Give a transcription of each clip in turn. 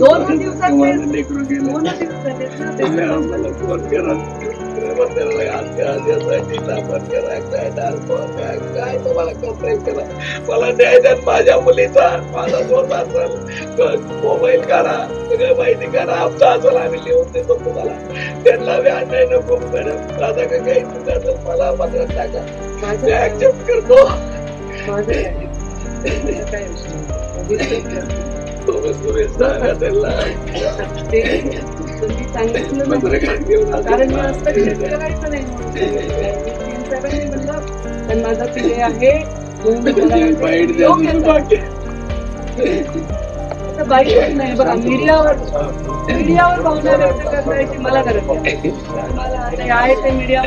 2 दिवसात लेकरू गेले. आम्हाला फोन करा काय तुम्हाला कंप्लेंट करा, मला न्याय द्या माझ्या मुलीचा, माझा स्वतःचा मोबाईल काढा, सगळं माहिती करा, आमचा असेल आम्ही लिहून देतो तुम्हाला. त्यांना अन्याय नको मॅडम, माझा काही चुका असेल मला मात्र टाका, ऍक्सेप्ट करतो. तुम्ही सांगा त्यांना. कारण मी असं करायचं नाही पण माझा पिढी आहे बाईक नाही बघा. मीडियावर भावना व्यक्त करण्याची मला गरज आहे. मला आहे ते मीडिया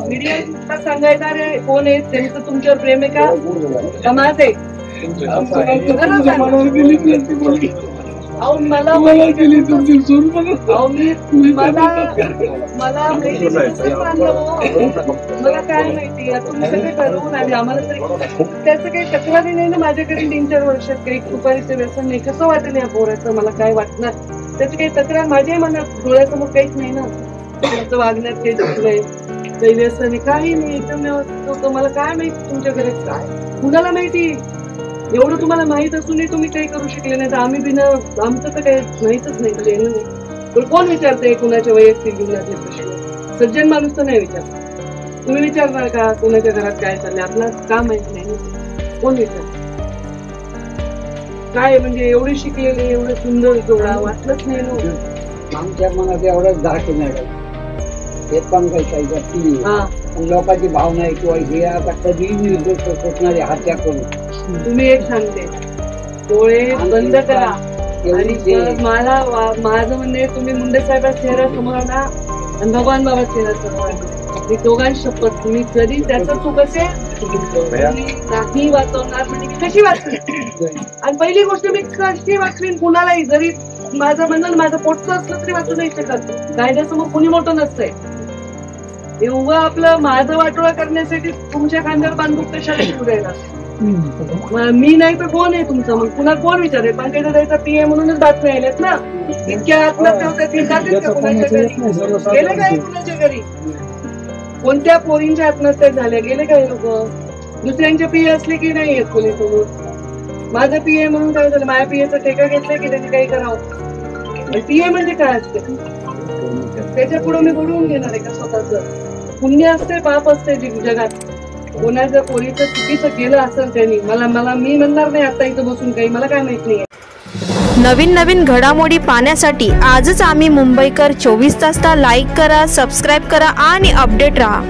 मीडिया सांगायचं अरे कोण आहे त्यांचं तुमच्यावर प्रेम आहे का माझ आहे. मला काय माहिती तुम्ही सगळे ठरवून आले आम्हाला तरी त्याचं काही तक्रारी नाही ना माझ्याकडे. 3-4 वर्षात काही सुपारीचं व्यसन नाही. कसं वाटेल या पोराचं, मला काय वाटणार त्याची काही तक्रार माझ्याही मनात डोळ्यासमोर काहीच नाही ना. त्याचं वागण्यात काही चुकलंय, काही व्यसन काही नाही, एकदम मला काय माहिती तुमच्याकडे काय कुणाला माहिती. एवढं तुम्हाला माहित असूनही तुम्ही काही करू शकले नाही तर आम्ही बिना आमचं तर काही माहितच नाही. पण कोण विचारतंय कुणाच्या वैयक्तिक जीवनातले प्रश्न? सज्जन माणूस तर नाही विचारत. तुम्ही विचारणार का कुणाच्या घरात काय चाललंय? आपला का माहित नाही, कोण विचार काय म्हणजे एवढी शिकलेली एवढं सुंदर जोडा वाटलंच नाही ना. आमच्या मनात एवढंच धाक नाही हे पण काही लोकांची भावना आहे किंवा हे आता कधीही निर्दोष सोचणारे हत्या करू. तुम्ही एक सांगते डोळे बंद करा आणि मला माझं म्हणणे तुम्ही मुंडे साहेबांच्या चेहरा समोर आणा आणि भगवान बाबा चेहरा समोर आणा. मी दोघांची शपथ तुम्ही कधी त्याचं चूक असेल नाही वाचवणार म्हणजे कशी वाचली. आणि पहिली गोष्ट मी कशी वाचवीन कुणालाही जरी माझं म्हणणं माझं पोटचं असलं तरी वाचू नाही शकत. कायद्यासमोर कुणी मोठं नसतंय. एवढं आपलं माझं वाटोळा करण्यासाठी तुमच्या खांद्यावर बांधूक कशाला शिकू द्यायला. मी नाही तर कोण आहे तुमचं मग पुन्हा कोण विचारेल. पंकजाताईचा पीए म्हणूनच बातम्या आल्यात ना. इतक्या आत्महत्या होत्या ती जातील का कुणाच्या घरी? गेले काय कुणाच्या घरी? कोणत्या पोरींच्या आत्महत्या झाल्या गेले काय लोक? दुसऱ्यांचे पीए असले की नाही येत कोणी समोर. माझं पीए म्हणून काय झालं? माझ्या पीएचा ठेका घेतलाय की त्यांनी काही करावं. पीए म्हणजे काय असते त्याच्या पुढे मी बोलवून घेणार आहे का? स्वतःच पुण्य असते पाप असते जगात. कोणाच्या पोरीचं चुकीचं केलं असेल त्यांनी मी म्हणणार नाही आता इथं बसून काही मला काय माहित नाही. नवीन घडामोडी पाहण्यासाठी आजच आम्ही मुंबईकर 24 तासला लाईक करा, सबस्क्राईब करा आणि अपडेट राहा.